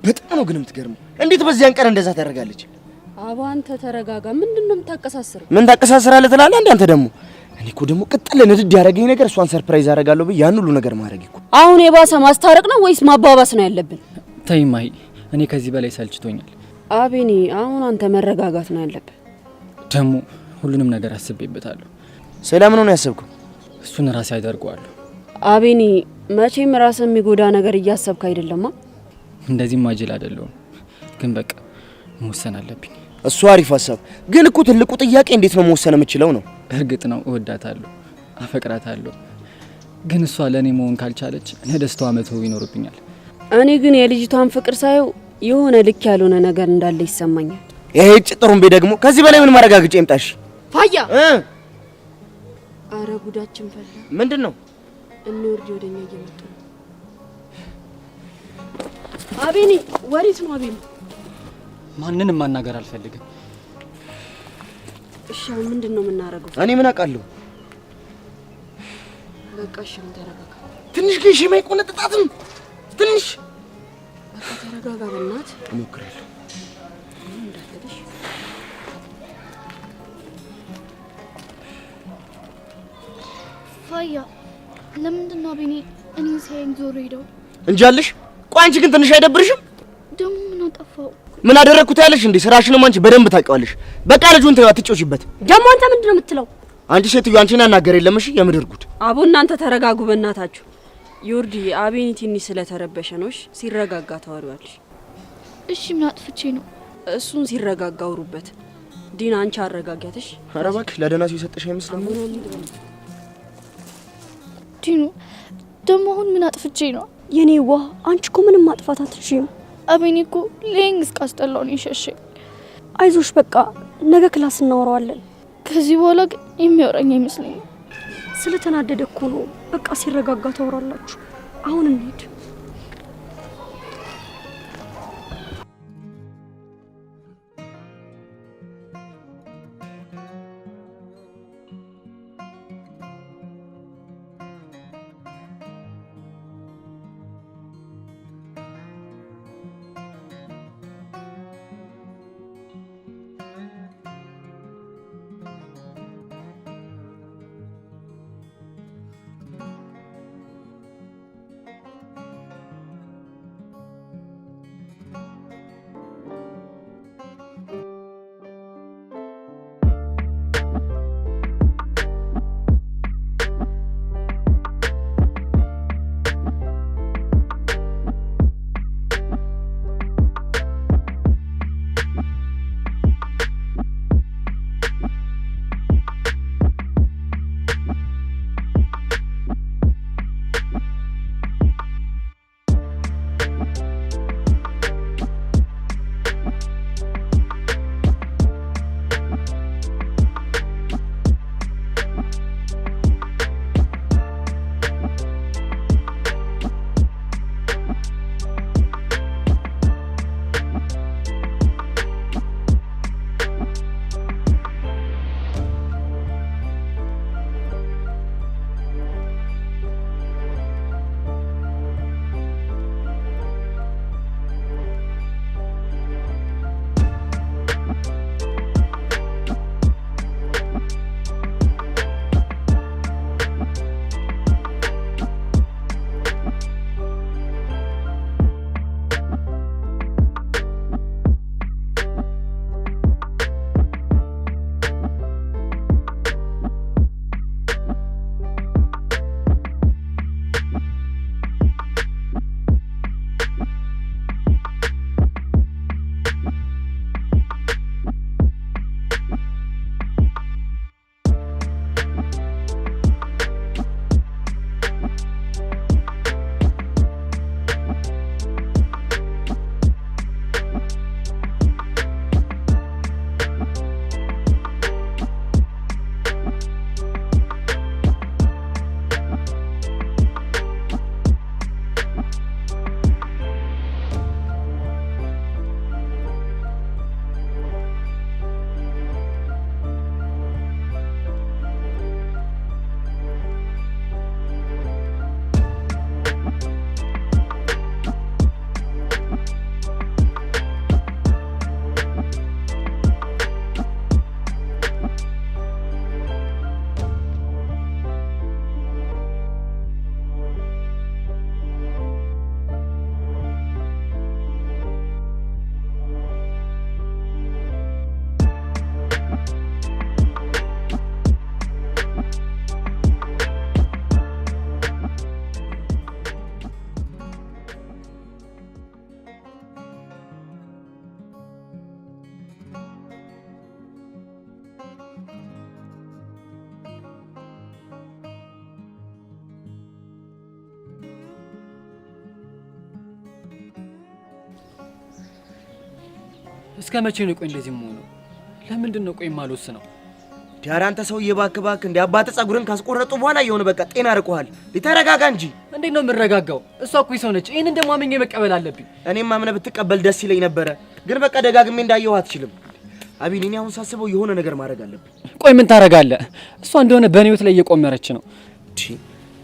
በጣም ነው ግን የምትገርመው። እንዴት በዚያን ቀን እንደዛ ታደርጋለች? አባ አንተ ተረጋጋ። ምንድነው የምታቀሳስረው? ምን ታቀሳስራለህ ትላለህ እንዴ አንተ ደግሞ? እኔ እኮ ደግሞ ቅጥል ንድድ ያደረገኝ ነገር እሷን ሰርፕራይዝ አደርጋለሁ ብዬ ያን ሁሉ ነገር ማድረግ እኮ። አሁን የባሰ ማስታረቅ ነው ወይስ ማባባስ ነው ያለብን? ተይ ማሂ፣ እኔ ከዚህ በላይ ሰልችቶኛል። አቤኔ አሁን አንተ መረጋጋት ነው ያለብን። ደግሞ ሁሉንም ነገር አስቤበታለሁ። ስለምን ነው ያሰብከው? እሱን ራሴ አደርገዋለሁ። አቤኔ መቼም ራስን የሚጎዳ ነገር እያሰብክ አይደለማ። እንደዚህም ማጅል አይደለሁም፣ ግን በቃ መወሰን አለብኝ። እሱ አሪፍ ሀሳብ፣ ግን እኮ ትልቁ ጥያቄ እንዴት ነው መወሰን የምችለው ነው። እርግጥ ነው እወዳታለሁ፣ አፈቅራታለሁ፣ ግን እሷ ለእኔ መሆን ካልቻለች ለደስታዋ መተው ይኖርብኛል። እኔ ግን የልጅቷን ፍቅር ሳየው የሆነ ልክ ያልሆነ ነገር እንዳለ ይሰማኛል። ይሄ ጥሩምቤ ደግሞ ከዚህ በላይ ምን ማረጋግጫ ይምጣሽ? ፋያ አረ ጉዳችን ፈላ። ምንድነው? እንወርድ ወደኛ እየመጡ ነው። አቤኔ ወሪት ነው አቤኔ? ማንንም ማናገር አልፈልግም። እሺ ምንድነው የምናረገው? እኔ ምን አውቃለሁ? በቃ እሺ ተረጋጋ። ትንሽ ግን እሺ ማይቆነጥጣትም ትንሽ በቃ ተረጋጋ። በእናት እሞክራለሁ። እንዳትልሽ ፋያ ለምንድን ነው አቤኔ እኔን ሲያየኝ ዞር ሄደው? እንጃልሽ። ቆይ አንቺ ግን ትንሽ አይደብርሽም? ደግሞ ምን አጠፋው? ምን አደረኩት ያለሽ እንዴ? ስራሽንም አንቺ በደንብ ታውቂዋለሽ። በቃ ልጁን ተይው፣ አትጮሽበት። ደግሞ አንተ ምንድነው የምትለው? አንቺ ሴትዮ አንቺን አናገር የለም። እሺ የምድር ጉድ። አቦ እናንተ ተረጋጉ በእናታችሁ። ዮርዲ አቤኔ ትንሽ ስለተረበሸ ነውሽ፣ ሲረጋጋ ታወሪዋለሽ። እሺ ምን አጥፍቼ ነው? እሱን ሲረጋጋ አውሩበት። ዲና አንቺ አረጋጊያትሽ። ኧረ እባክሽ ለደህና ሰው የሰጠሽ አይመስልም? ዲኑ ደግሞ አሁን ምን አጥፍቼ ነው? የኔ ዋ አንቺ እኮ ምንም ማጥፋት አትችይም። አቤኔ እኮ ሌንግ እስካስጠላው ነው የሸሸኝ። አይዞሽ በቃ ነገ ክላስ እናወራዋለን። ከዚህ በኋላ ግን የሚያወራኝ አይመስለኝም። ስለተናደደ እኮ ነው። በቃ ሲረጋጋ ታወራላችሁ። አሁን እንሂድ። እስከ መቼ ነው ቆይ እንደዚህ የምሆነው? ለምንድን ነው ቆይ የማልወስነው? ዲያራ አንተ ሰው እየባክባክ እንደ አባተ ጸጉርን ካስቆረጡ በኋላ የሆነ በቃ ጤና ርቆሃል። ሊተረጋጋ እንጂ። እንዴት ነው የምረጋጋው? እሷ እኮ ሰው ነች። ይሄንን ደግሞ አምኜ መቀበል አለብኝ። እኔም አምነህ ብትቀበል ደስ ይለኝ ነበረ፣ ግን በቃ ደጋግሜ እንዳየው አትችልም። አቢን እኔ አሁን ሳስበው የሆነ ነገር ማድረግ አለብኝ። ቆይ ምን ታረጋለህ? እሷ እንደሆነ በእኔ ህይወት ላይ እየቆመረች ነው።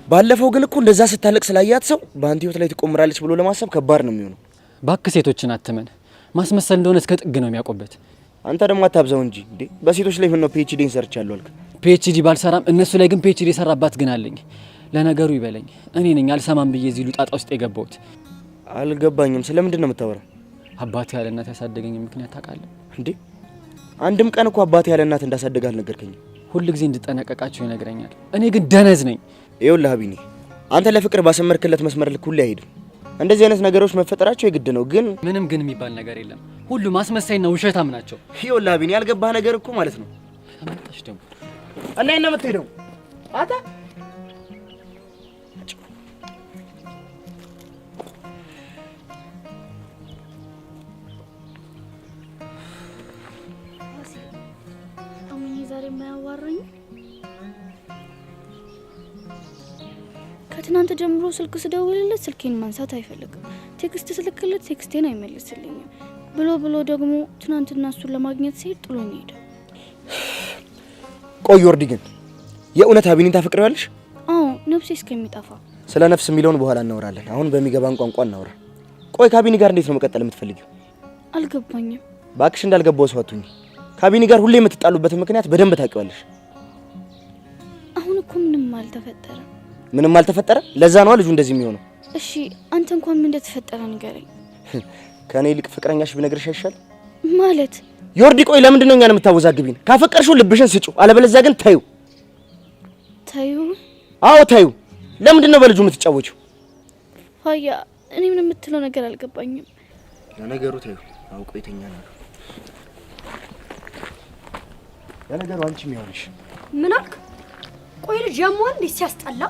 ባለፈው ግን እኮ እንደዛ ስታለቅ ስላያት ሰው በአንተ ህይወት ላይ ትቆምራለች ብሎ ለማሰብ ከባድ ነው የሚሆነው። ባክ ሴቶችን አትመን። ማስመሰል እንደሆነ እስከ ጥግ ነው የሚያቆበት። አንተ ደግሞ አታብዛው እንጂ እንዴ። በሴቶች ላይ ምን ነው ፒኤችዲን ሰርቻለሁ አልክ? ፒኤችዲ ባልሰራም እነሱ ላይ ግን ፒኤችዲ የሰራባት ግን አለኝ። ለነገሩ ይበለኝ፣ እኔ ነኝ አልሰማም ብዬ እዚህ ጣጣ ውስጥ የገባሁት። አልገባኝም። ስለምንድን ነው የምታወራው? አባቴ ያለ እናት ያሳደገኝ ምክንያት ታውቃለህ እንዴ? አንድም ቀን እኮ አባቴ ያለ እናት እንዳሳደገ አልነገርከኝም። ሁል ጊዜ እንድጠነቀቃቸው ይነግረኛል። እኔ ግን ደነዝ ነኝ። ይኸውልህ አቢኔ፣ አንተ ለፍቅር ባሰመርክለት መስመር ልክ ሁሉ አይሄድም። እንደዚህ አይነት ነገሮች መፈጠራቸው የግድ ነው። ግን ምንም ግን የሚባል ነገር የለም። ሁሉ ማስመሳይና ውሸታም ናቸው። ይኸውልህ አቢኔ፣ ያልገባህ ነገር እኮ ማለት ነው አመጣሽ ደግሞ እና እና የምትሄደው አታ ዛሬ የማያዋራኝ ከትናንት ጀምሮ ስልክ ስደውልለት ስልኬን ማንሳት አይፈልግም። ቴክስት ስልክለት ቴክስቴን አይመልስልኝም። ብሎ ደግሞ ትናንትና እሱን ለማግኘት ሲሄድ ጥሎኝ ሄደ። ቆይ ዮርዲ፣ ግን የእውነት አቢኔን ታፈቅሪዋለሽ? አዎ፣ ነፍሴ እስከሚጠፋ። ስለ ነፍስ የሚለውን በኋላ እናወራለን። አሁን በሚገባን ቋንቋ እናወራ። ቆይ ከአቢኔ ጋር እንዴት ነው መቀጠል የምትፈልጊው? አልገባኝም። ባክሽ እንዳልገባው ሰው አትሁኚ። ከአቢኔ ጋር ሁሌ የምትጣሉበትን ምክንያት በደንብ ታውቂዋለሽ። አሁን እኮ ምንም አልተፈጠረ። ምንም አልተፈጠረ? ለዛ ነው ልጁ እንደዚህ የሚሆነው። እሺ አንተ እንኳን ምን እንደተፈጠረ ንገረኝ። ከኔ ይልቅ ፍቅረኛሽ ቢነግርሽ አይሻል? ማለት ዮርዲ፣ ቆይ ለምንድን ነው እኛን የምታወዛግቢን? ካፈቀርሽው ልብሽን ስጪው፣ አለበለዚያ ግን ታዩ። ታዩ? አዎ ታዩ። ለምንድን ነው በልጁ የምትጫወቺው? ሀያ፣ እኔ ምን የምትለው ነገር አልገባኝም። ለነገሩ ታዩ አውቆ የተኛ ነው። ለነገሩ አንቺም ይሆንሽ። ምን አልክ? ቆይ ልጅ ያሟል እንዴ? ሲያስጠላ።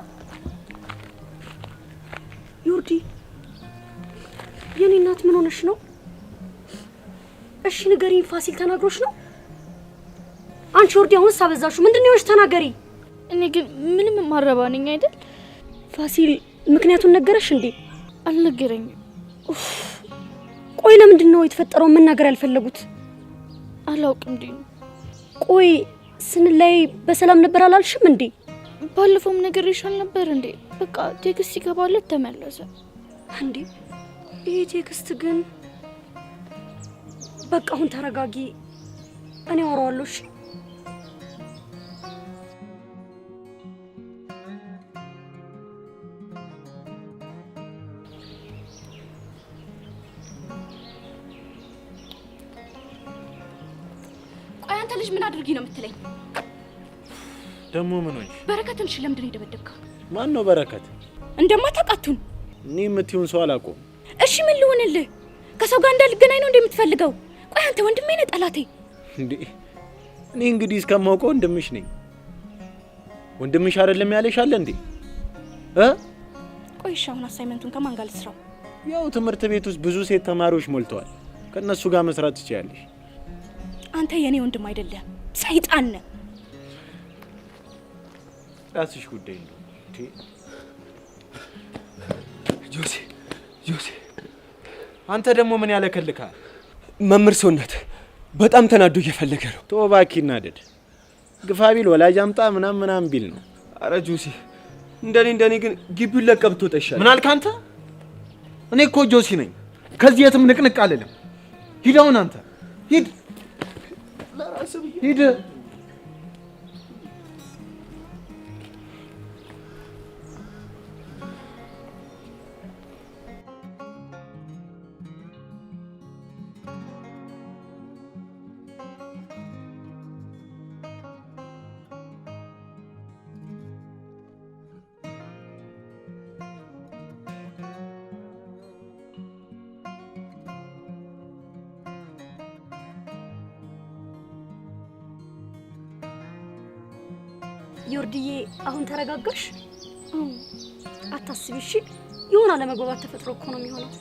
ዮርዲ፣ የኔ እናት ምን ሆነሽ ነው? እሺ ንገሪኝ። ፋሲል ተናግሮሽ ነው? አንቺ ዮርዲ አሁንስ አበዛሽው። ምንድነው ይወሽ? ተናገሪ። እኔ ግን ምንም ማረባ ነኝ አይደል? ፋሲል ምክንያቱን ነገረሽ እንዴ? አልነገረኝም። ቆይ ለምንድን ነው የተፈጠረው መናገር ያልፈለጉት? አላውቅም እንዴ። ቆይ ስንላይ በሰላም ነበር አላልሽም እንዴ? ባለፈውም ነገር ይሻል ነበር እንዴ? በቃ ቴክስት ሲገባለት ተመለሰ እንዴ? ይሄ ቴክስት ግን በቃ አሁን ተረጋጊ፣ እኔ አወራዋለሁ። እሺ ቆይ አንተ ልጅ ምን አድርጊ ነው የምትለኝ? ደሞ ምን ሆንሽ? በረከትን ለምንድን ነው የደበደብከው? ማን ነው በረከት? እንደማታውቃቱን እኔ የምትይውን ሰው አላውቀውም። እሺ ምን ልሆንልህ? ከሰው ጋር እንዳልገናኝ ነው እንደምትፈልገው? ቆይ አንተ ወንድሜ ነህ ጠላቴ እንዴ? እኔ እንግዲህ እስከማውቀው ወንድምሽ ነኝ። ወንድምሽ አይደለም ያለሽ አለ እንዴ? ቆይ እሺ አሁን አሳይመንቱን ከማን ጋር ልስራው? ያው ትምህርት ቤት ውስጥ ብዙ ሴት ተማሪዎች ሞልተዋል። ከነሱ ጋር መስራት ትችያለሽ። አንተ የኔ ወንድም አይደለም፣ ሰይጣን ነህ። ራስሽ ጉዳይ ነው እንዴ? ጆሲ አንተ ደግሞ ምን ያለከልካል? መምህር ሰውነት በጣም ተናዶ እየፈለገ ነው። ቶባኪ ናደድ ግፋ ቢል ወላጅ አምጣ ምናምን ቢል ነው። አረ ጆሲ እንደኔ ግን ግቢውን ለቀህ ብትወጣ ይሻላል። ምን አልክ አንተ? እኔ እኮ ጆሲ ነኝ። ከዚህ የትም ንቅንቅ አልልም። ሂድ አሁን አንተ ሂድ፣ ሂድ። ዮርዲዬ አሁን ተረጋጋሽ? አታስቢ እሺ። የሆነ አለመግባባት ተፈጥሮ እኮ ነው የሚሆነው።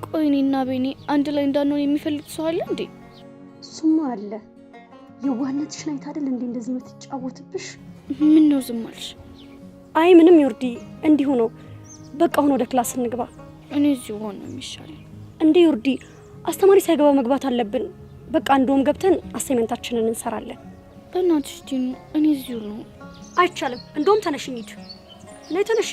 ቆይ እኔና ቤኒ አንድ ላይ እንዳንሆን የሚፈልግ ሰው አለ እንዴ? አለ። የዋህነትሽን አይታ አይደል እንዴ እንደዚህ የምትጫወትብሽ? ምን ነው ዝም አልሽ? አይ ምንም ዮርዲ፣ እንዲሁ ነው። በቃ አሁን ወደ ክላስ እንግባ። እኔ እዚሁ ሆነ የሚሻለኝ። እንዴ ዮርዲ፣ አስተማሪ ሳይገባ መግባት አለብን። በቃ እንደውም ገብተን አሳይመንታችንን እንሰራለን። በእናትሽ ዲኑ፣ እኔ እዚሁ ነው። አይቻልም። እንደውም ተነሽ እንሂድ። ነይ ተነሽ።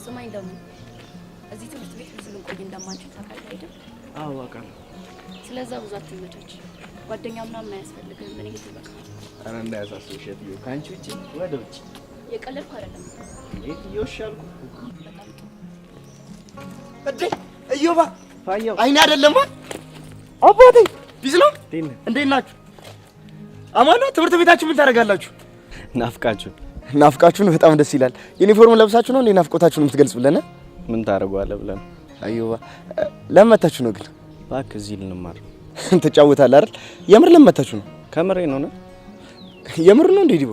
ስማኝ ደግሞ እዚህ ትምህርት ቤት ብዙ ልንቆይ እንደማንችል ታውቃለህ አይደል? አዎ አውቃለሁ። ስለዛ ብዙ አትመቻች። ጓደኛ ምናምን አያስፈልግም። ምን ይሄ በቃ ኧረ እንዳያሳስብሽ እትዬ፣ ከአንቺ ውጭ ወደ ውጭ የቀለድኩ አይደለም። እትዬ አልኩ። እዴ እዮባ ፋያው አይኔ አይደለም አባቴ ቢዝ ነው። እንዴት ናችሁ? አማን ነው። ትምህርት ቤታችሁ ምን ታደርጋላችሁ? ናፍቃችሁን በጣም ደስ ይላል። ዩኒፎርም ለብሳችሁ ነው እንዴ ናፍቆታችሁን የምትገልጹልን? ምን ታደርጓለህ ብለን። አዩባ ለመታችሁ ነው ግን እባክህ እዚህ ልንማር ትጫወታለህ አይደል? የምር ለመታችሁ ነው? ከምሬ ነው ነው የምር ነው እንዴ? ዲቦ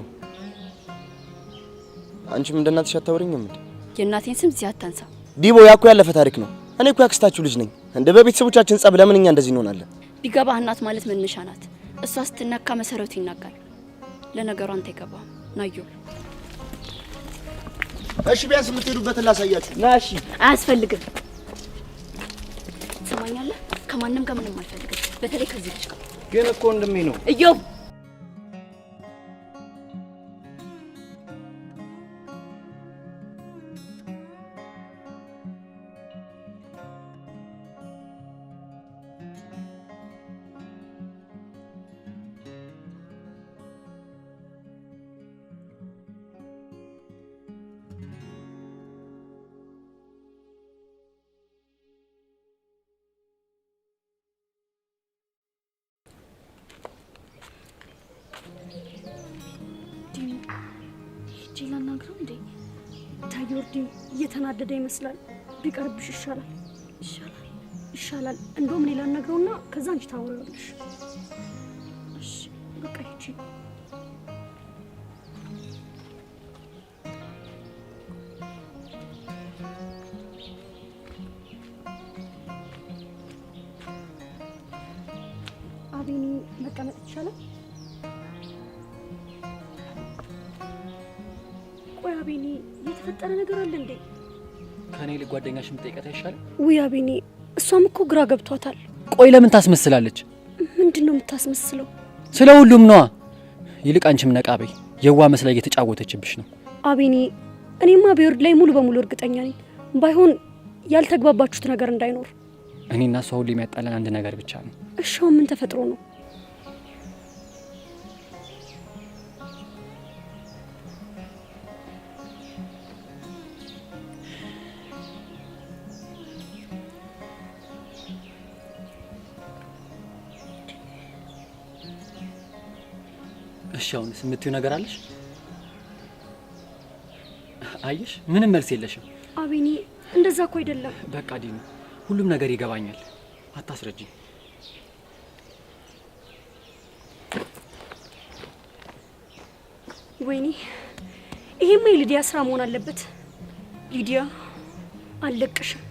አንቺም እንደ እናትሽ አታወሪኝም እንዴ? የእናቴን ስም እዚህ አታንሳ ዲቦ። ያኩ ያለፈ ታሪክ ነው። እኔ እኮ ያክስታችሁ ልጅ ነኝ። እንደ በቤተሰቦቻችን ጸብ ለምን እኛ እንደዚህ እንሆናለን? ቢገባህ እናት ማለት መነሻ ናት። እሷ ስትነካ መሰረቱ ይናጋል። ለነገሩ አንተ ይገባህ ናዩ። እሺ ቢያንስ የምትሄዱበትን ላሳያችሁ። ና እሺ። አያስፈልግም። ትሰማኛለህ? ከማንም ጋር ምንም አልፈልግም። በተለይ ከዚህ ልጅ ጋር። ግን እኮ ወንድሜ ነው እዮብ። ጂላ ናግረው እንዴ? ታዮርዲ እየተናደደ ይመስላል። ቢቀርብሽ ይሻላል። ይሻላል። እንደውም ሌላ ነግረውና ከዛ አንቺ ታወራለሽ። እሺ በቃ ሂጂ። አቤኒ መቀመጥ ይቻላል? ቆይ አቤኒ የተፈጠረ ነገር አለ እንዴ? ከኔ ጓደኛሽ የምትጠይቀት አይሻልም? ውይ አቤኒ፣ እሷም እኮ ግራ ገብቷታል። ቆይ ለምን ታስመስላለች? ምንድነው የምታስመስለው? ስለ ሁሉም ነዋ። ይልቅ አንቺም ነቃ በይ። የዋ መስላ እየተጫወተችብሽ ነው። አቤኒ፣ እኔማ በዮርድ ላይ ሙሉ በሙሉ እርግጠኛ ነኝ። ባይሆን ያልተግባባችሁት ነገር እንዳይኖር። እኔና እሷ ሁሉ የሚያጣለን አንድ ነገር ብቻ ነው። እሺ ምን ተፈጥሮ ነው? እሺ አሁንስ የምትይው ነገር አለሽ? አየሽ፣ ምንም መልስ የለሽም። አቤኒ፣ እንደዛ እኮ አይደለም። በቃ ዲኑ፣ ሁሉም ነገር ይገባኛል። አታስረጂኝ። ወይኔ፣ ይሄማ የሊዲያ ስራ መሆን አለበት። ሊዲያ አልለቅሽም።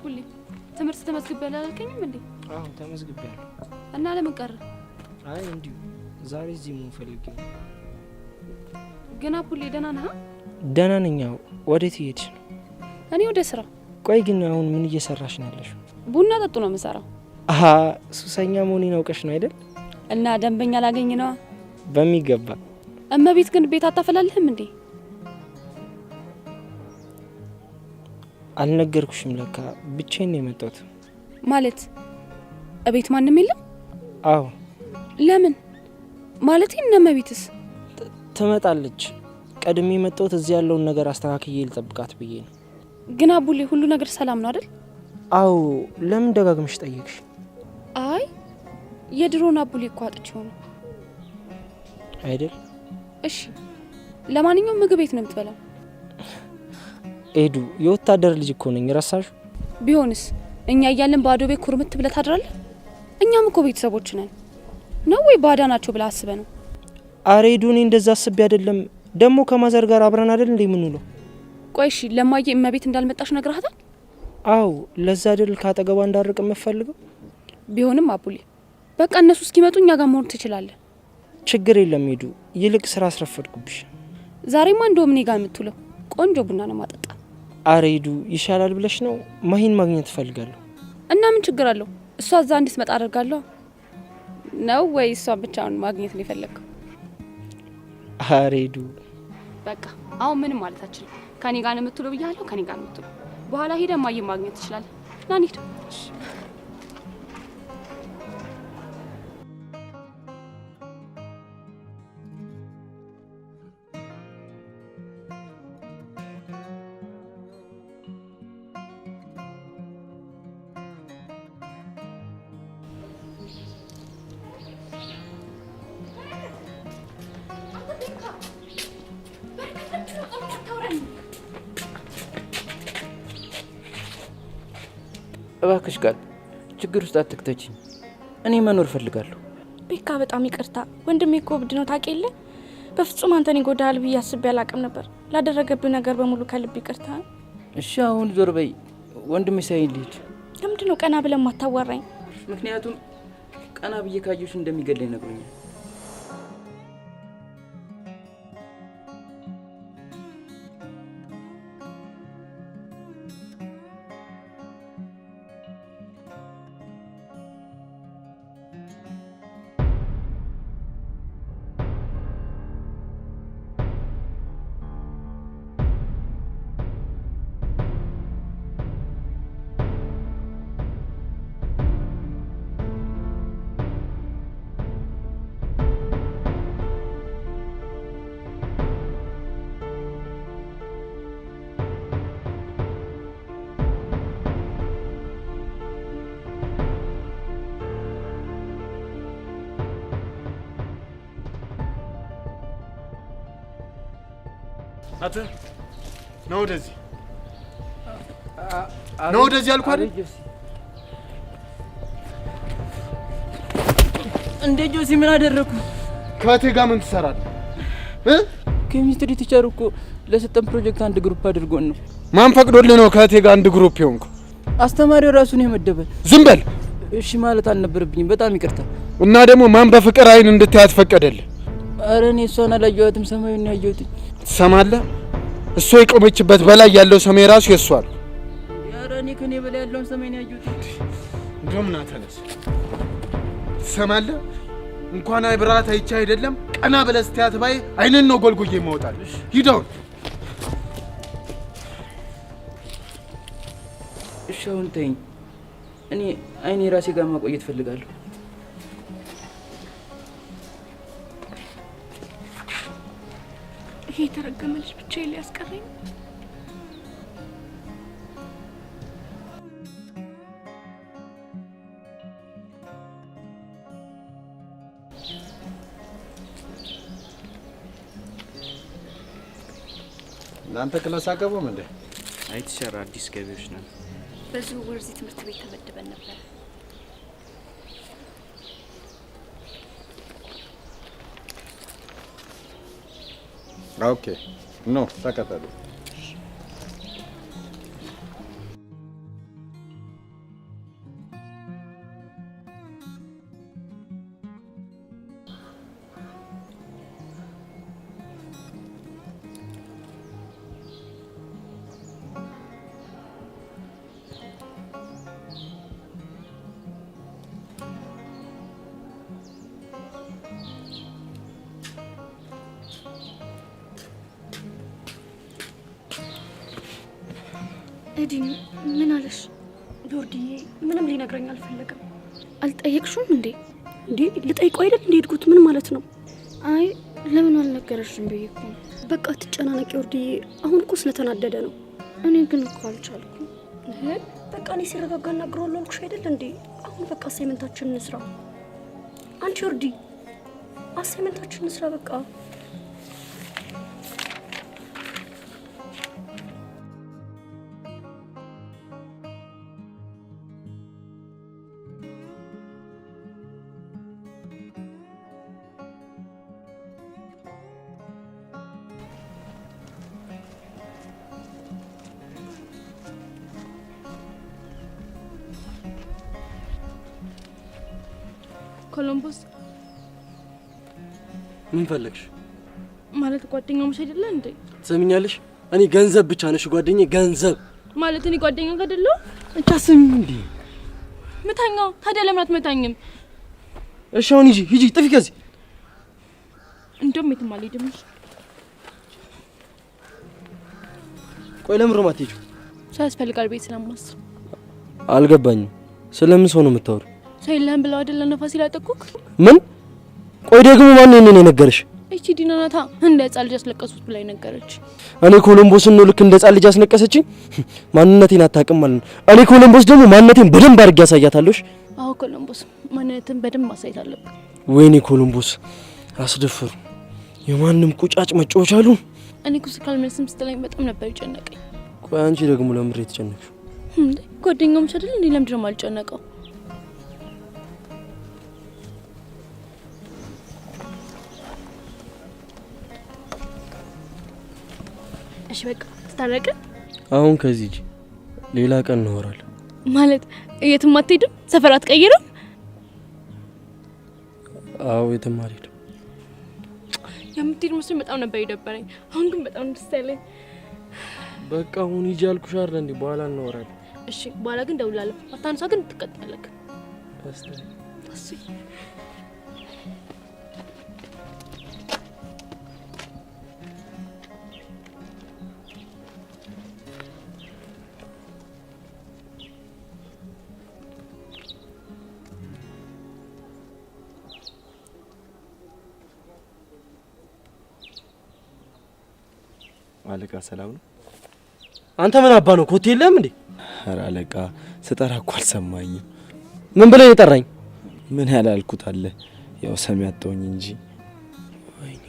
ቡሊ ትምህርት ተመዝግበል አላልከኝም እንዴ? አዎ ተመዝግቤያለሁ። እና ለምን ቀረ? አይ እንዲሁ ዛሬ እዚህ መሆን ፈልጌ ነው። ግን ቡሊ ደህና ነህ? ደህና ነኝ። ወዴት እየሄድሽ ነው? እኔ ወደ ስራ። ቆይ ግን አሁን ምን እየሰራሽ ነው ያለሽው? ቡና ጠጡ ነው የምሰራው። አሃ ሱሰኛ መሆኔን አውቀሽ ነው አይደል? እና ደንበኛ ላገኝ ነው በሚገባ። እመቤት ግን ቤት አታፈላልህም እንዴ? አልነገርኩሽም ለካ ብቻዬን ነው የመጣሁት። ማለት እቤት ማንም የለም? አዎ። ለምን? ማለት እነመቤትስ ትመጣለች። ቀድሜ የመጣሁት እዚህ ያለውን ነገር አስተካክዬ ልጠብቃት ብዬ ነው። ግን አቡሌ ሁሉ ነገር ሰላም ነው አይደል? አዎ። ለምን ደጋግመሽ ጠየቅሽ? አይ የድሮን አቡሌ እኮ አጥቼው ነው አይደል? እሺ ለማንኛውም ምግብ ቤት ነው የምትበላው? ኤዱ የወታደር ልጅ እኮ ነኝ፣ ረሳሹ? ቢሆንስ እኛ እያለን ባዶ ቤት ኩርምት ብለህ ታድራለህ? እኛም እኮ ቤተሰቦች ነን። ነው ወይ ባዳ ናቸው ብለህ አስበህ ነው? አረ ኤዱ እኔ እንደዛ አስቤ አይደለም። ደግሞ ከማዘር ጋር አብረን አይደል እንዴ የምንውለው? ቆይ እሺ ለማየ እመቤት እንዳልመጣሽ ነግረሃታል? አዎ። ለዛ አይደል ካጠገቧ እንዳርቅ የምፈልገው? ቢሆንም አቡሌ በቃ እነሱ እስኪመጡ እኛ ጋር መሆን ትችላለህ። ችግር የለም ኤዱ፣ ይልቅ ስራ አስረፈድኩብሽ። ዛሬማ እንደውም እኔ ጋር የምትውለው ቆንጆ ቡና ነው ማጠጣ። አረ ኤዱ ይሻላል ብለሽ ነው? ማሂን ማግኘት እፈልጋለሁ። እና ምን ችግር አለው? እሷ እዛ እንድትመጣ አደርጋለሁ ነው ወይ? እሷን ብቻውን ማግኘት ነው የፈለግከው? አረ ኤዱ በቃ አሁን ምንም ማለት አችልም። ከኔ ጋር ነው የምትውለው ብያለሁ። ከኔ ጋር ነው የምትውለው። በኋላ ሄደ ማየ ማግኘት ትችላለህ። ና እንሂድ። እባክሽ ቃል ችግር ውስጥ አትክተችኝ። እኔ መኖር ፈልጋለሁ። ቤካ በጣም ይቅርታ ወንድሜ እኮ እብድ ነው ታውቂልህ። በፍጹም አንተን ይጎዳል ብዬ አስቤ አላቅም ነበር። ላደረገብህ ነገር በሙሉ ከልብ ይቅርታ። እሺ አሁን ዞር በይ። ወንድሜ ሳይል ልሂድ። ለምንድን ነው ቀና ብለን ማታዋራኝ? ምክንያቱም ቀና ብዬ ካየሽ እንደሚገለኝ ነግሮኛል። አተ ነው ወደዚህ ነው ወደዚህ አልኩ አይደል? እንዴ ጆሲ ምን አደረኩ? ከእቴ ጋር ምን ትሰራለህ? ኬሚስትሪ ቲቸር እኮ ለሰጠን ፕሮጀክት አንድ ግሩፕ አድርጎን ነው። ማን ፈቅዶልህ ነው ከእቴ ጋር አንድ ግሩፕ ይሆንኩ? አስተማሪው ራሱ ነው የመደበን። ዝም በል። እሺ ማለት አልነበረብኝም። በጣም ይቅርታ። እና ደግሞ ማን በፍቅር አይን እንድታያት ፈቀደልህ? ኧረ እኔ እሷን አላየኋትም። ሰማዩን ነው ያየሁት። ትሰማለህ? እሷ የቆመችበት በላይ ያለው ሰማይ ራሱ የሷ ነው። ኧረ እኔ ከኔ በላይ ያለውን ሰማይ ነው ያየሁት። እንደውም ና ተነስ። ትሰማለህ? እንኳን አይብራት አይቻ አይደለም ቀና ብለህ ስትያት ባይ አይንን ነው ጎልጉዬ የማወጣል። ሂደውን እሺ አሁን ተይኝ። እኔ አይኔ ራሴ ጋር ማቆየት ፈልጋለሁ። ይሄ የተረገመ ልጅ ብቻዬን ሊያስቀረኝ። እናንተ ክላስ አገቡም እንዴ? አይ ቲቸር አዲስ ገቢዎች ነን። በዝውውር እዚህ ትምህርት ቤት ተመድበን ነበር። ኦኬ ኖ ተከተሉ። ኤዲን ምን አለሽ? ጆርዲዬ ምንም ሊነግረኝ አልፈለገም። አልጠየቅሽም እንዴ? እንዴ ልጠይቀው አይደል እንዴ ሄድኩት? ምን ማለት ነው? አይ ለምን አልነገረሽም ብዬ እኮ። በቃ ትጨናነቂ ጆርዲዬ። አሁን እኮ ስለተናደደ ነው። እኔ ግን እኮ አልቻልኩም። በቃ እኔ ሲረጋጋ እናግረዋለሁ አልኩሽ አይደል እንዴ? አሁን በቃ አሳይመንታችንን እንስራ። አንቺ ጆርዲ አሳይመንታችንን እንስራ በቃ። ኮሎምቦስ ምን ፈለግሽ? ማለት ጓደኛሞች አይደለ እንዴ? ትሰሚኛለሽ? እኔ ገንዘብ ብቻ ነሽ ጓደኛዬ፣ ገንዘብ ማለት እኔ ጓደኛ አይደለሁ? አታስቢም እንዴ? ምታኛው ታዲያ ለምን አትመታኝም? እሺ አሁን ሂጂ ጥፊ ከዚህ። እንደውም የትም አልሄድም። ቆይ ለምን ሮማ አትሄጂው? ሰው ያስፈልጋል ቤት ስለማስብ። አልገባኝም። ስለምን ሰው ነው የምታወሪው? ሰው የለህም ብለው አይደለ ነፋስ ይላጠቁክ? ምን? ቆይ ደግሞ ማን ነው የነገረሽ? እቺ ዲናናታ እንደ ህጻን ልጅ አስለቀሱት ብላ ነገረች። እኔ ኮሎምቦስን ነው ልክ እንደ ህጻን ልጅ አስነቀሰችኝ? ማንነቴን አታውቅም ማለት ነው። እኔ ኮሎምቦስ ደግሞ ማንነቴን በደንብ አድርጌ ያሳያታለሽ። አዎ ኮሎምቦስ ማንነትን በደንብ ማሳየት አለብህ። ወይኔ ኮሎምቦስ አስደፍሩ። የማንም ቁጫጭ መጫወቻ አሉ። እኔ ኩስ ካልመልስም ስትለኝ በጣም ነበር ይጨነቀኝ። ቆይ አንቺ ደግሞ ለምን የተጨነቅሽ? እንዴ ጓደኛሞች አይደል እንዴ? ለምንድን ነው የማልጨነቀው? እሺ በቃ ተታረቀ። አሁን ከዚህ ሌላ ቀን እናወራለን። ማለት የትም አትሄድም? ሰፈር አትቀይርም? አዎ የትም አልሄድም። የምትሄድ መስሎኝ በጣም ነበር የደበረኝ። አሁን ግን በጣም ደስ ያለኝ። በቃ አሁን ሂጂ አልኩሽ አይደል እንዴ? በኋላ እናወራለን። እሺ በኋላ ግን ደውላለሁ። አታንሳ ግን ትቀጣለህ። እሺ አለቃ ሰላም ነው? አንተ ምን አባ ነው ኮቴ የለም እንዴ? ኧረ አለቃ ስጠራ እኮ አልሰማኝም። ምን ብለህ የጠራኝ? ምን ያላልኩት አለ? ያው ሰሚ አጣውኝ እንጂ። ወይኔ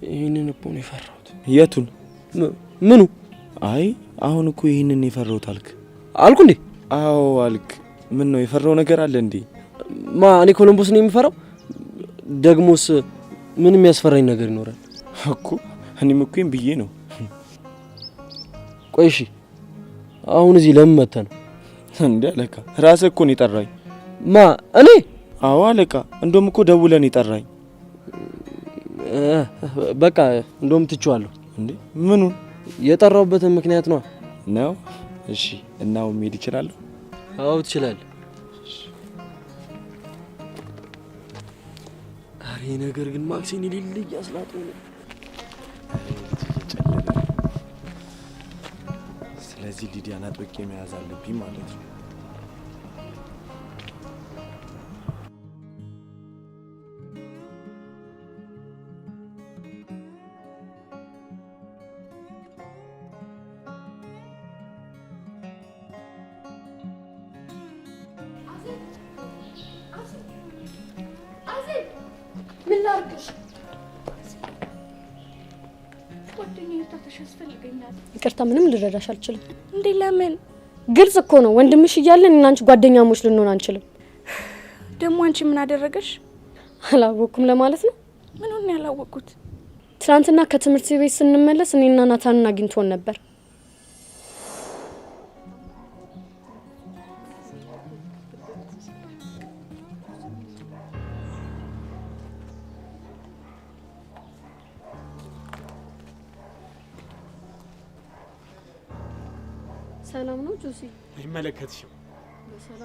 ይሄንን እኮ ነው የፈራሁት። የቱን? ምኑ? አይ አሁን እኮ ይሄንን የፈራሁት አልኩ እንዴ? አዎ አልክ። ምን ነው የፈራው ነገር አለ እንዴ? እኔ ኮሎምቦስ ነው የምፈራው? ደግሞስ ምን የሚያስፈራኝ ነገር ይኖራል እኮ? እኔም እኮ ብዬ ነው። ቆይ እሺ አሁን እዚህ ለምን መተህ ነው እንዴ? አለቃ ራስህ እኮ ነው የጠራኝ። እኔ? አዎ አለቃ፣ እንደውም እኮ ደውለን የጠራኝ። በቃ እንደውም ትቼዋለሁ። እንዴ ምኑን? የጠራሁበትን ምክንያት ነው። እሺ እናው መሄድ እችላለሁ? አዎ ትችላለህ። አሬ ነገር ግን ማክሲን ይልልኝ ያስላጠው ነው። ስለዚህ ሊዲያን አጥብቄ መያዝ አለብኝ ማለት ነው። ምን ላድርግሽ? ጓደኛዬ ታተሽ ያስፈልገኛል። ይቅርታ ምንም ልረዳሽ አልችልም። እንዴ ለምን? ግልጽ እኮ ነው። ወንድምሽ እያለን እና አንቺ ጓደኛሞች ልንሆን አንችልም። ደግሞ አንቺ ምን አደረገሽ? አላወኩም ለማለት ነው። ምኑን ያላወቁት? ትናንትና ከትምህርት ቤት ስንመለስ እኔና ናታንን አግኝቶን ነበር። ሰላም ነው ጆሲ? አይመለከትሽም።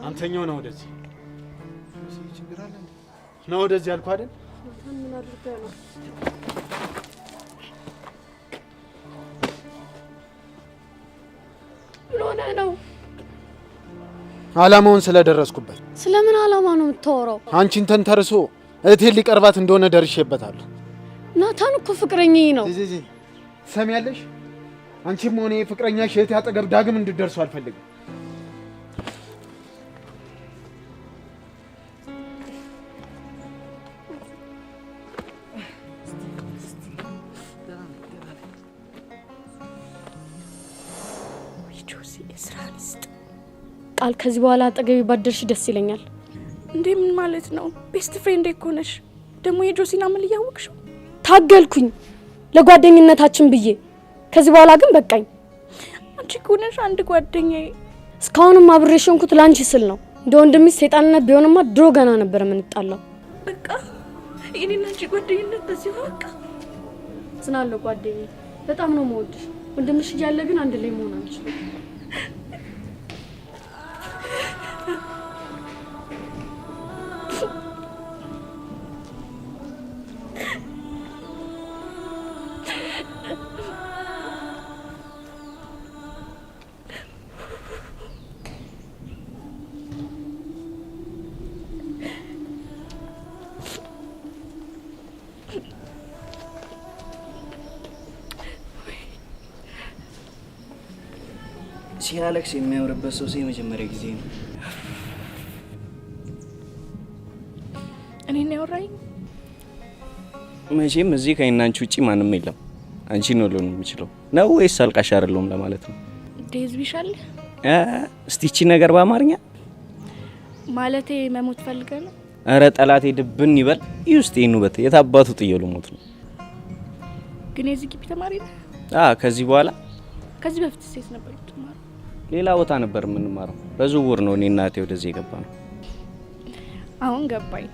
አንተኛው ነው ወደዚህ። ጆሲ ችግር አለ እንዴ? ነው ወደዚህ ያልኩህ አይደል? ምን አድርገህ ነው? ሆነ ነው? አላማውን ስለደረስኩበት። ስለምን አላማ ነው የምታወራው? አንቺን ተንተርሶ እህቴን ሊቀርባት እንደሆነ ደርሼበታለሁ። ናታን እኮ ፍቅረኛዬ ነው። ሰሚያለሽ? አንቺም ሆነ ፍቅረኛሽ እህቴ አጠገብ ዳግም እንድትደርሱ አልፈልግም። ቃል ከዚህ በኋላ አጠገቤ ባደርሽ ደስ ይለኛል። እንዴ ምን ማለት ነው? ቤስት ፍሬንድ እኮ ነሽ። ደግሞ የጆሲና ምን እያወቅሽው? ታገልኩኝ ለጓደኝነታችን ብዬ። ከዚህ በኋላ ግን በቃኝ። አንቺ እኮ ነሽ አንድ ጓደኛዬ። እስካሁንም አብሬሽ ሆንኩት ላንቺ ስል ነው። እንደ ወንድምሽ ሰይጣንነት ቢሆንማ ድሮ ገና ነበር የምንጣላው። በቃ የኔና አንቺ ጓደኝነት በዚህ በቃ። ዝናለው ጓደኛዬ፣ በጣም ነው የምወድሽ። ወንድምሽ እያለ ግን አንድ ላይ መሆን አንችልም። ሲያለቅስ የሚያምርበት ሰው የመጀመሪያ ጊዜ ነው። እኔን ያወራኝ መቼም እዚህ ከእናንቺ ውጪ ማንም የለም። አንቺ ነው ሊሆን የሚችለው ነው ወይስ አልቃሽ አይደለም ለማለት ነው? ዴዝብ ይሻል። እስቲ እቺ ነገር በአማርኛ ማለቴ መሞት ፈልጋለሁ። አረ ጠላቴ ድብን ይበል። ይውስጤን ውበት የታባቱ ጥየሉ ሞት ነው። ግን የዚህ ግቢ ተማሪ ነው? ከዚህ በኋላ ከዚህ በፊት ሴት ነበር ተማሪ። ሌላ ቦታ ነበር የምንማረው። በዝውውር ነው እኔና እህቴ ወደዚህ የገባ ነው። አሁን ገባኝ።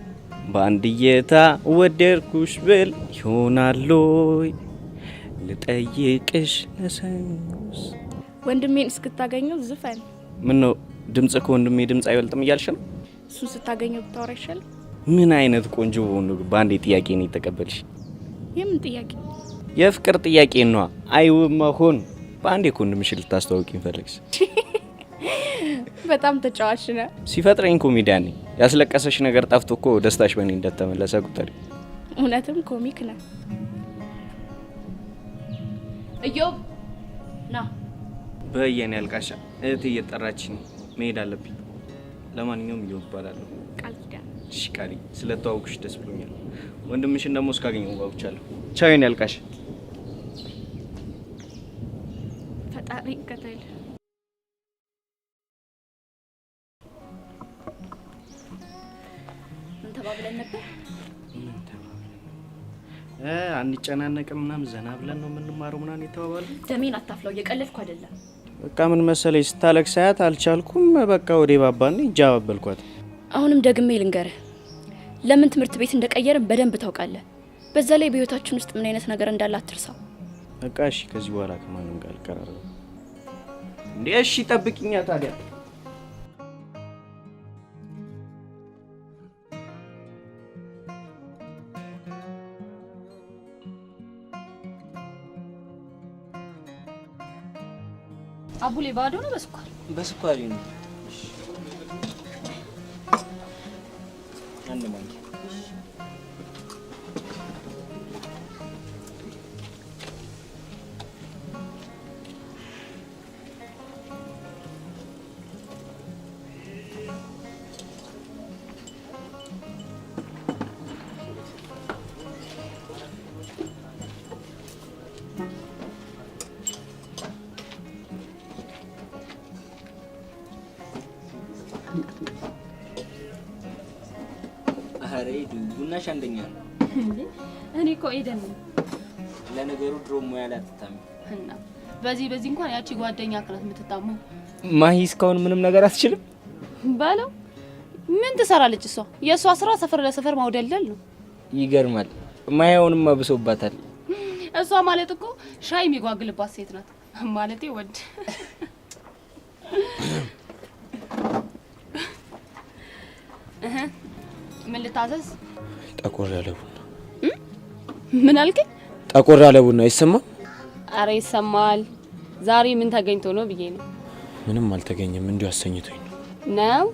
በአንድ እይታ ወደድኩሽ ብል ይሆናል ወይ ልጠይቅሽ ለሰኞስ። ወንድሜን እስክታገኘው ዝፈን። ምን ነው ድምጽ ከወንድሜ ድምጽ አይበልጥም እያልሽ ነው? እሱን ስታገኘው ብታወራ ይሻል። ምን አይነት ቆንጆ ሆኖ በአንዴ ጥያቄ ነው የተቀበልሽ? የምን ጥያቄ? የፍቅር ጥያቄ ነው። አይው መሆን በአንዴ ወንድምሽን ልታስተዋውቂኝ ፈለግሽ? በጣም ተጫዋች ነህ። ሲፈጥረኝ ኮሜዲያን ነኝ። ያስለቀሰሽ ነገር ጠፍቶ እኮ ደስታሽ በእኔ እንደተመለሰ ቁጠሪ። እውነትም ኮሚክ ነህ። እዮብ ና። በየኔ አልቃሻ እህቴ እየጠራችኝ መሄድ አለብኝ። ለማንኛውም እዮብ እባላለሁ። ቃል ኪዳን። እሺ ቃል፣ ስለተዋወቅሽ ደስ ብሎኛል። ወንድምሽን ደግሞ እስካገኘው ጓጉቻለሁ። ቻው የኔ አልቃሻ። ፈጣሪ ይከተል። ምን ተባብለን ነበር? አንጨናነቅም ምናምን ዘና ብለን ነው የምንማረው ምናምን የተባባለው። ደሜን አታፍለው፣ እየቀለድኩ አይደለም። በቃ ምን መሰለኝ ስታለቅስ ሳያት አልቻልኩም። በቃ ወደ ባባን ይጃባበልኳት። አሁንም ደግሜ ልንገርህ፣ ለምን ትምህርት ቤት እንደቀየርን በደንብ ታውቃለህ። በዛ ላይ በህይወታችን ውስጥ ምን አይነት ነገር እንዳለ አትርሳው። በቃ እሺ፣ ከዚህ በኋላ ከማንም ጋር አልቀራረብም። እንዴ እሺ ጠብቂኛ ታዲያ። አቡሌ ባዶ ነው በስኳር? በስኳር ነው። አንድ ማንኪያ። አሬ ቡናሽ አንደኛ ነው እንዴ? እኔ እኮ ኤደን ነው። ለነገሩ ድሮ ሙያ ላይ አትታሚ እና በዚህ እንኳን ያቺ ጓደኛ ክላት የምትታመው ማሂ እስካሁን ምንም ነገር አትችልም ባለው። ምን ትሰራለች እሷ? የእሷ ስራ ሰፈር ለሰፈር ማውደልደል ነው። ይገርማል። ማያውንም አብሶባታል። እሷ ማለት እኮ ሻይ የሚጓግልባት ሴት ናት። ማለቴ ወድ ምን ልታዘዝ? ጠቆር ያለ ቡና። ምን አልከኝ? ጠቆር ያለ ቡና ይሰማል? አረ ይሰማል። ዛሬ ምን ተገኝቶ ነው ብዬ ነው። ምንም አልተገኘም። እንዲሁ አሰኝቶኝ ነው።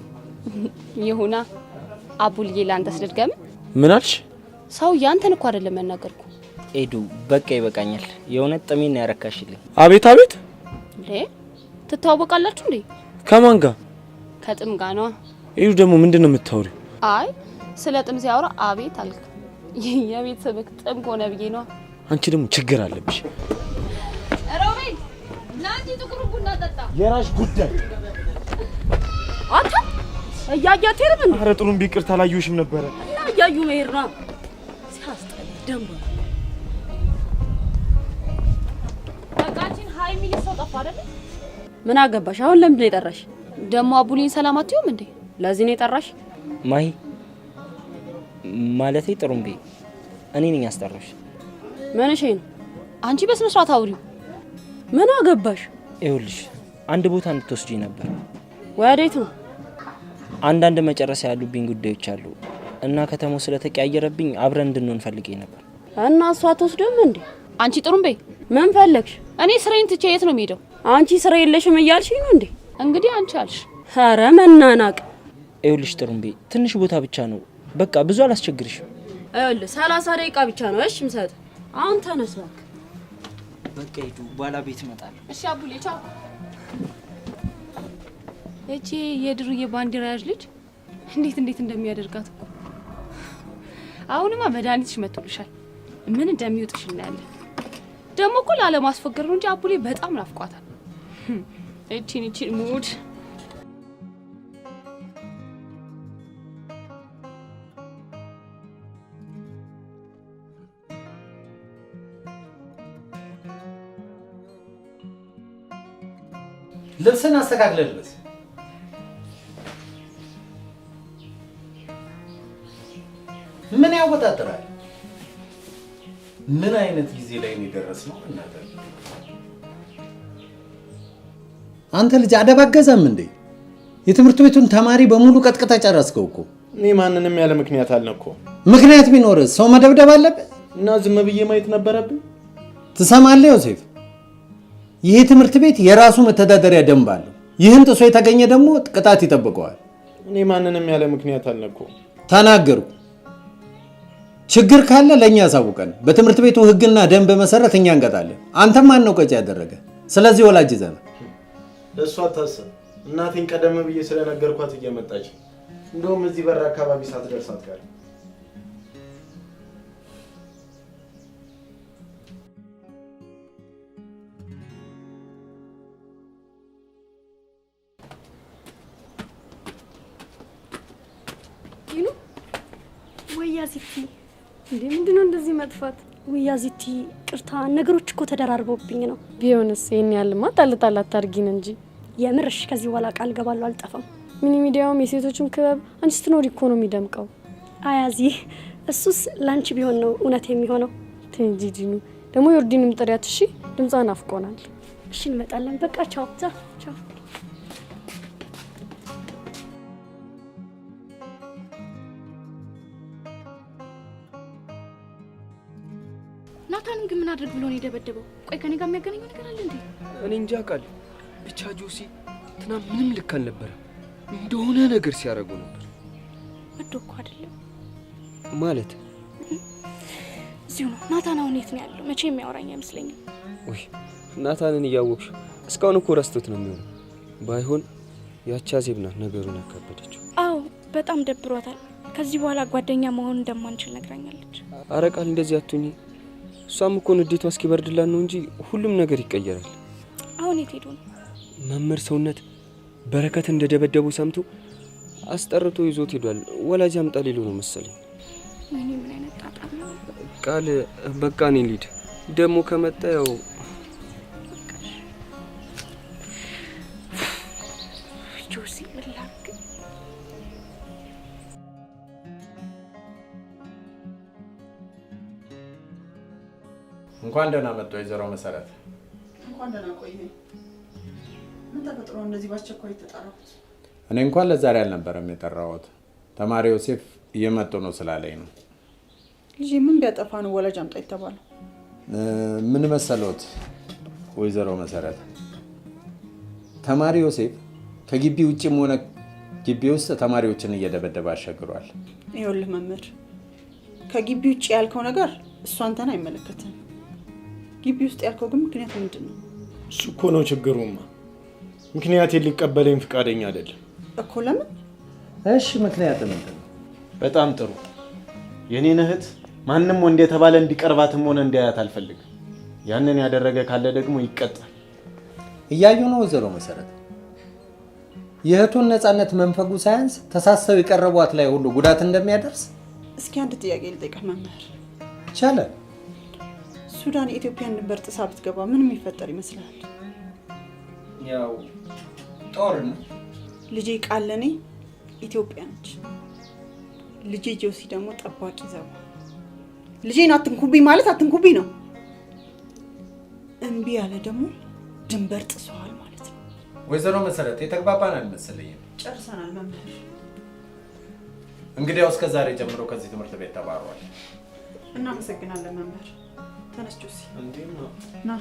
ይሁና አቡልዬ ላንተስ ልድገም? ምን አልሽ? ሰው ያንተን እኮ አይደለም ያናገርኩ። ኤዱ በቃ ይበቃኛል። የእውነት ጥሜን ያረካሽልኝ። አቤት አቤት። ትተዋወቃላችሁ እንዴ? ከማን ጋር? ከጥም ጋር ነው። ኤዱ ደግሞ ምንድነው የምታወሪው? አይ ስለ ጥም ሲያወራ አቤት አልክ። የቤተሰብክ ጥም ሆነ ብዬ ነው። አንቺ ደግሞ ችግር አለብሽ። ሮቤል ናንቺ ጥቁሩ ቡና ጠጣ። የራሽ ጉዳይ። አንተ እያያት ይርምን? ኧረ ጥሩም ቢቅርታ አላየሁሽም ነበረ። እና እያዩ መሄድ ነው ሲያስጠላ ደንባ። በቃችን ሃይ ሚል ሰው ጠፋ አይደል? ምን አገባሽ? አሁን ለምንድን ነው የጠራሽ? ደሞ አቡሊን ሰላም አትይውም እንዴ? ለዚህ ነው የጠራሽ? ማሂ ማለቴ ጥሩምቤ እኔ ነኝ ያስጠራሽ። ምን እሺ ነው? አንቺ በስነ ስርዓት አውሪው። ምን አገባሽ? ይኸውልሽ አንድ ቦታ እንድትወስጂኝ ነበር። ወዴት ነው? አንዳንድ መጨረሻ ያሉብኝ ጉዳዮች አሉ እና ከተማው ስለተቀያየረብኝ አብረን እንድንሆን ፈልጌ ነበር። እና እሷ አትወስድም እንዴ? አንቺ ጥሩምቤ ምን ፈለግሽ? እኔ ስራዬን ትቼ የት ነው የምሄደው? አንቺ ስራ የለሽም እያልሽኝ ነው እንዴ? እንግዲህ አንቺ አልሽ። ኧረ መናናቅ። ይኸውልሽ ጥሩምቤ ትንሽ ቦታ ብቻ ነው፣ በቃ ብዙ አላስቸግርሽም። ይኸውልህ 30 ደቂቃ ብቻ ነው እሺ ምሰጥ። አሁን ተነስ እባክህ። በቃ ሂዱ፣ በኋላ ቤት እመጣለሁ። እሺ አቡሌ ቻው። እቺ የድሩዬ ባንዲራ ያዥ ልጅ እንዴት እንደሚያደርጋት እኮ። አሁንማ መድኃኒትሽ መጥቶልሻል። ምን እንደሚወጥሽ እናያለን። ደግሞ እኮ ላለማስፈገር ነው እንጂ አቡሌ በጣም ናፍቋታል። እቺን ሙድ ልብስን አስተካክለ ልበስ። ምን ያወጣጥራል? ምን አይነት ጊዜ ላይ ነው የደረስነው? እናንተ አንተ ልጅ አደባገዛም እንዴ? የትምህርት ቤቱን ተማሪ በሙሉ ቀጥቅጣ ጨረስከው እኮ። እኔ ማንንም ያለ ምክንያት አልነኮ። ምክንያት ቢኖርስ ሰው መደብደብ አለበት? እና ዝም ብዬ ማየት ነበረብኝ? ትሰማለህ ዮሴፍ? ይሄ ትምህርት ቤት የራሱ መተዳደሪያ ደንብ አለው። ይህን ጥሶ የተገኘ ደግሞ ቅጣት ይጠብቀዋል። እኔ ማንንም ያለ ምክንያት አልነኮ። ተናገርኩ። ችግር ካለ ለኛ ያሳውቀን። በትምህርት ቤቱ ህግና ደንብ መሰረት እኛ እንቀጣለን። አንተም ማን ነው ቀጭ ያደረገ? ስለዚህ ወላጅ ዘና ለሷ ታሰብ። እናቴን ቀደም ብዬ ስለነገርኳት እየመጣች እንደውም እዚህ በር አካባቢ ሳትደርስ አትቀርም። ወያዚቲ እንዴ ምንድነው እንደዚህ መጥፋት? ወያዚቲ ቅርታ፣ ነገሮች እኮ ተደራርበውብኝ ነው። ቢሆንስ ይሄን ያልማ ጣልጣል አታርጊን እንጂ። የምርሽ ከዚህ በኋላ ቃል ገባለሁ አልጠፋም። ሚኒ ሚዲያውም የሴቶችም ክበብ አንቺ ስትኖሪ እኮ ነው የሚደምቀው። አያዚ እሱስ ላንቺ ቢሆን ነው እውነት የሚሆነው። ትንጂጂኑ ደግሞ ዮርዲንም ጥሪያት። እሺ ድምጿን አፍቆናል። እሺ እንመጣለን። በቃ ቻው ቻው። ናታን ግን ምን አድርግ ብሎ ነው የደበደበው? ቆይ ከኔ ጋር የሚያገናኘው ነገር አለ እንዴ? እኔ እንጃ ቃል ብቻ ጆሲ ትናንት ምንም ልክ አልነበረ። እንደሆነ ነገር ሲያደርጉ ነበር። ወዶ እኮ አይደለም ማለት እዚሁ ነው። ናታን አሁን የት ነው ያለው? መቼ የሚያወራኝ አይመስለኝም። ወይ ናታንን እያወቅሽ እስካሁን እኮ ረስቶት ነው የሚሆነው። ባይሆን ያቻ ዜብና ነገሩን ያካበደችው። አዎ በጣም ደብሯታል። ከዚህ በኋላ ጓደኛ መሆን እንደማንችል ነግራኛለች። አረ ቃል እንደዚህ አትሁኚ። እሷም እኮ ንዴቷ እስኪበርድላት ነው እንጂ ሁሉም ነገር ይቀየራል። አሁን የት ሄዱ ነው? መምህር ሰውነት በረከት እንደደበደቡ ሰምቶ አስጠርቶ ይዞት ሄዷል። ወላጅ አምጣ ሊሉ ነው መሰለኝ። ወይኔ ምን አይነት ጣጣ ነው። ቃል በቃ እኔ ልሂድ። ደግሞ ከመጣ ያው ጆሲ ምላክ እንኳን ደህና መጡ ወይዘሮ መሰረት። እንኳን ደህና ቆየኝ። ምን ተፈጥሮ እንደዚህ ባስቸኳይ ተጠራሁት? እኔ እንኳን ለዛሬ አልነበረም የጠራሁት። ተማሪ ዮሴፍ እየመጡ ነው ስላለኝ ነው። ልጅ ምን ቢያጠፋ ነው ወላጅ አምጣ የተባለው? ምን መሰሎት ወይዘሮ መሰረት፣ ተማሪ ዮሴፍ ከግቢ ውጭም ሆነ ግቢ ውስጥ ተማሪዎችን እየደበደበ አሸግሯል። ይኸውልህ መምህር፣ ከግቢ ውጭ ያልከው ነገር እሱ አንተን አይመለከትም። ግቢ ውስጥ ያልከው ግን ምክንያት ምንድን ነው? እሱ እኮ ነው ችግሩማ። ምክንያቴን ሊቀበለኝ ፍቃደኛ አይደለም እኮ። ለምን? እሺ ምክንያት ምንድን ነው? በጣም ጥሩ። የኔን እህት ማንም ወንድ የተባለ እንዲቀርባትም ሆነ እንዲያያት አልፈልግም። ያንን ያደረገ ካለ ደግሞ ይቀጣል። እያዩ ነው ወይዘሮ መሰረት። የእህቱን ነፃነት መንፈጉ ሳያንስ ተሳሰው የቀረቧት ላይ ሁሉ ጉዳት እንደሚያደርስ። እስኪ አንድ ጥያቄ ልጠይቅህ መምህር። ይቻላል። ሱዳን የኢትዮጵያን ድንበር ጥሳ ብትገባ ምን የሚፈጠር ይመስላል? ያው ጦርነት። ልጄ ቃለኔ ኢትዮጵያ ነች። ልጄ ጆሲ ደግሞ ጠባቂ ዘባ። ልጄን አትንኩብኝ ማለት አትንኩብኝ ነው። እምቢ ያለ ደግሞ ድንበር ጥሰዋል ማለት ነው። ወይዘሮ መሰረት የተግባባን አልመሰለኝም። ጨርሰናል መምህር። እንግዲያው እስከ ዛሬ ጀምሮ ከዚህ ትምህርት ቤት ተባሯል። እናመሰግናለን መምህር። ተነስ ጆሲ። እንዴት ነው? ና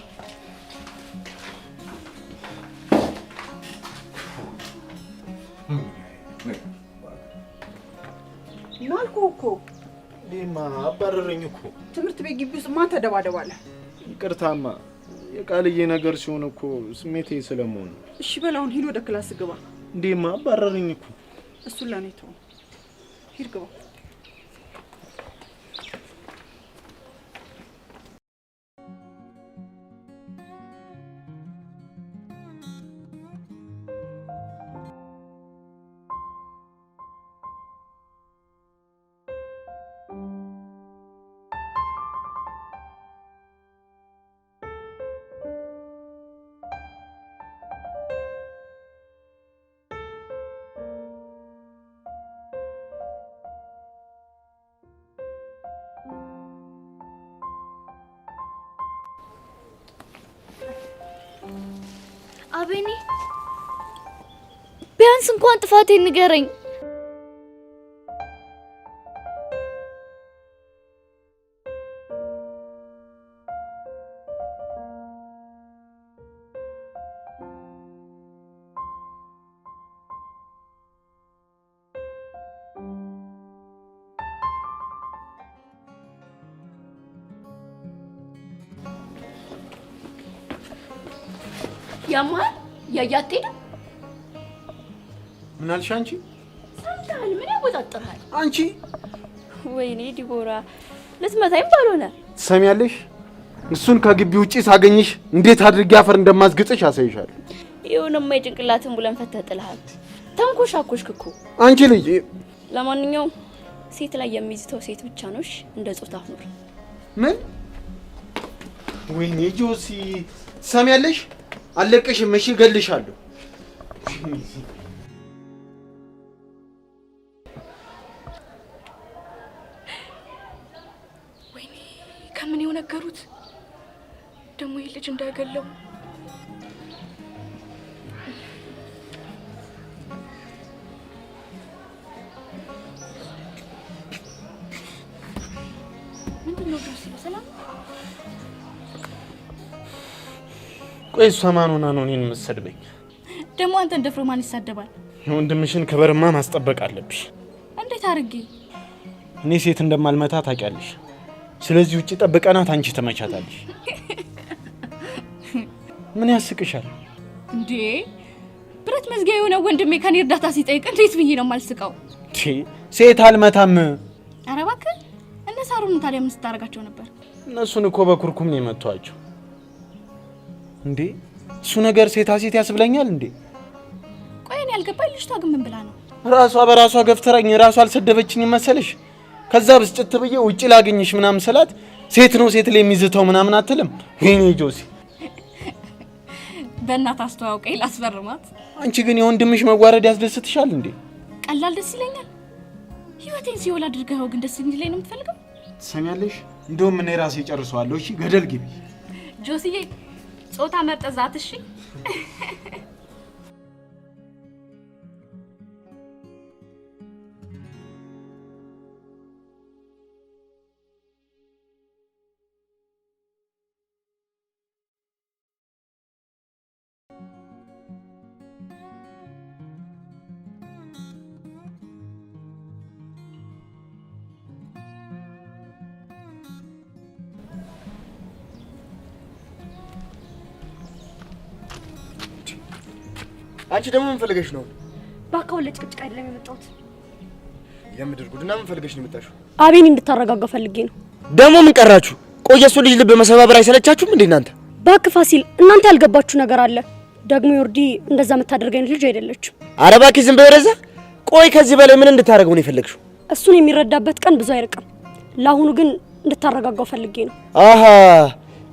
ናልኩህ እኮ። እኔማ አባረረኝ እኮ። ትምህርት ቤት ግቢ ውስጥ ማን ተደባደባለ? ይቅርታማ፣ የቃልዬ ነገር ሲሆን እኮ ስሜቴ ስለመሆኑ። እሺ በላውን ሂድ ወደ ክላስ ግባ። እንዴማ አባረረኝ እኮ። እሱን ለኔ ተው። ሂድ ግባ። አቤኔ ቢያንስ እንኳን ጥፋቴን ንገረኝ። ያማል ያያቴ ነው። ምን አልሽ አንቺ? ሰምተሃል? ምን ያወጣጥራል አንቺ? ወይኔ ዲቦራ ልትመታኝ ባልሆነ። ትሰሚያለሽ? እሱን ከግቢ ውጪ ሳገኝሽ እንዴት አድርጌ አፈር እንደማስግጥሽ አሳይሻለሁ። ይሁንማ የጭንቅላትን ቡለን ፈተህ ጥለሃል። ተንኮሻኮሽክ እኮ አንቺ ልጅ። ለማንኛውም ሴት ላይ የሚይዝተው ሴት ብቻ ነው። እሺ እንደ ጾታ አፍኖር። ምን? ወይኔ ጆሲ ትሰሚያለሽ? አለቀሽም። እሺ እገልሻለሁ። ወይኔ ከምን ይው ነገሩት ደግሞ ይህ ልጅ እንዳይገለው። ምንድነው ጆሲ? ሰላም? ቆይ እሷ ማን ሆና ነው እኔን የምትሰድበኝ? ደግሞ አንተን ደፍሮ ማን ይሳደባል? የወንድምሽን ክብርማ ማስጠበቅ አለብሽ። እንዴት አድርጌ? እኔ ሴት እንደማልመታ ታውቂያለሽ። ስለዚህ ውጪ ጠብቀናት አንቺ ትመቻታለሽ። ምን ያስቅሻል እንዴ? ብረት መዝጊያ የሆነ ወንድሜ ከኔ እርዳታ ሲጠይቅ እንዴት ብዬ ነው የማልስቀው? ሴት አልመታም። ኧረ እባክህ እነ ሳሩን ታዲያ ምን ስታደርጋቸው ነበር? እነሱን እኮ በኩርኩም ነው የመቷቸው። እንዴ እሱ ነገር ሴታ ሴት ያስብለኛል እንዴ? ቆይ እኔ ያልገባኝ ልጅቷ ግን ምን ብላ ነው? ራሷ በራሷ ገፍትራኝ ራሷ አልሰደበችኝ መሰለሽ? ከዛ ብስጭት ብዬ ውጪ ላገኝሽ ምናምን ስላት ሴት ነው ሴት ላይ የሚዝተው ምናምን አትልም። ወይኔ ጆሲ በእናትህ አስተዋውቀኝ ላስፈርማት። አንቺ ግን የወንድምሽ መዋረድ ያስደስትሻል እንዴ? ቀላል ደስ ይለኛል። ህይወቴን ሲኦል አድርገኸው ግን ደስ እንዲለኝ ነው የምትፈልገው? ትሰሚያለሽ? እንደውም እኔ ራሴ ጨርሰዋለሁ። እሺ ገደል ግቢ ጆሲዬ። ጾታ መርጠዛት። እሺ አንቺ ደግሞ ምን ፈልገሽ ነው? ባካው ለጭቅጭቅ አይደለም የመጣሁት። የምድር ጉድና ምን ፈልገሽ ነው የመጣሽው? አቤን እንድታረጋጋ ፈልጌ ነው። ደግሞ ምን ቀራችሁ? ቆይ የሱ ልጅ ልብ መሰባበር አይሰለቻችሁም እንዴ እናንተ? ባክ ፋሲል፣ እናንተ ያልገባችሁ ነገር አለ። ደግሞ ዮርዲ እንደዛ የምታደርገኝ ልጅ አይደለችም። ኧረ እባክሽ ዝም በይ ወደዛ። ቆይ ከዚህ በላይ ምን እንድታረገው ነው የፈለግሽው? እሱን የሚረዳበት ቀን ብዙ አይርቅም። ለአሁኑ ግን እንድታረጋጋው ፈልጌ ነው። አሃ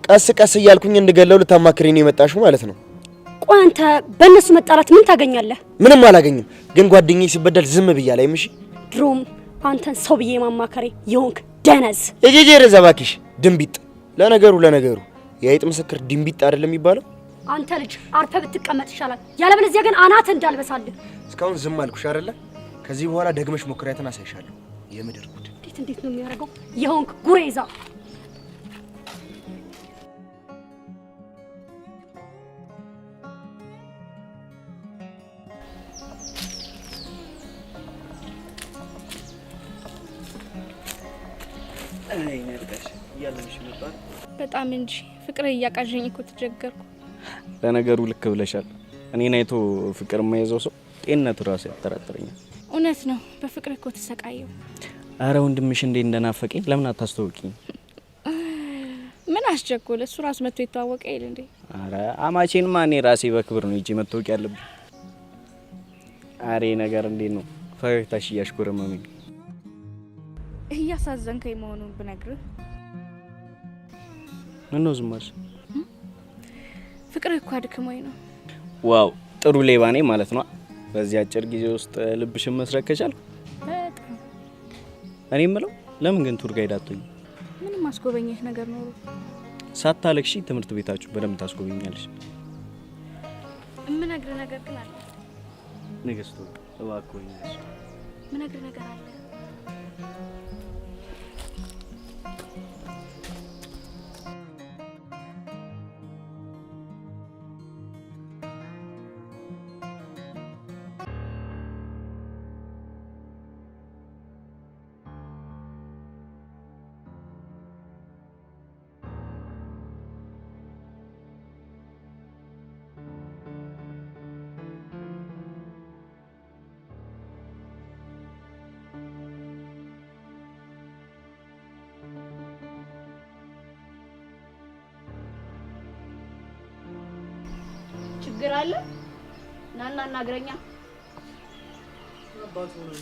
ቀስ ቀስ እያልኩኝ እንድገለው ልታማክሪኝ ነው የመጣሽው ማለት ነው? ቆይ አንተ በእነሱ መጣላት ምን ታገኛለህ? ምንም አላገኝም፣ ግን ጓደኛዬ ሲበደል ዝም ብያለሁ። አይምሽ ድሮም አንተን ሰው ብዬ ማማከሬ የሆንክ ደነዝ። እጄጄ ረዛ እባክሽ ድንቢጥ። ለነገሩ የአይጥ ምስክር ድንቢጥ አይደለም የሚባለው? አንተ ልጅ አርፈ ብትቀመጥ ይሻላል። ያለበለዚያ ግን አናት እንዳልበሳልህ። እስካሁን ዝም አልኩሽ አይደለ? ከዚህ በኋላ ደግመሽ ሞክሪያትን አሳይሻለሁ። የምድር ጉድ እንዴት ነው የሚያደርገው? የሆንክ ጉሬዛ። አይ ነርጋሽ ያለሽ ነበር በጣም እንጂ ፍቅር እያቃዠኝ እኮ ተጀገርኩ። ለነገሩ ልክ ብለሻል። እኔን አይቶ ፍቅር የማይዘው ሰው ጤንነቱ ራሱ ያጠራጥረኛል። እውነት ነው። በፍቅር እኮ ተሰቃየው። አረ ወንድምሽ እንዴ እንደናፈቀኝ ለምን አታስተውቂኝ? ምን አስቸኮለ? እሱ ራሱ መጥቶ ይተዋወቀ ይል እንዴ? አረ አማቼን ማን ራሴ በክብር ነው እጂ መተዋወቅ ያለብኝ። አሬ ነገር እንዴ ነው ፈገግታሽ እያሽኮረመመኝ። እያሳዘንከኝ መሆኑን ብነግርህ ምን ነው ዝም አልሽ? ፍቅር እኮ አድክሞኝ ነው። ዋው ጥሩ ሌባ ነኝ ማለት ነው። በዚህ አጭር ጊዜ ውስጥ ልብሽን መስረቅ ከቻልኩ በጣም። እኔ የምለው ለምን ግን ቱር ጋይድ አትሆኝ? ምንም ማስጎበኘህ ነገር ኖሮ ሳታለቅሺ ትምህርት ቤታችሁ በደንብ ታስጎበኛለሽ። እምነግርህ ነገር ግን አለ። ንግስቱ እባክዎኝ እምነግርህ ነገር አለ። ችግር አለ? ናና እናግረኛ። አባቱ ነው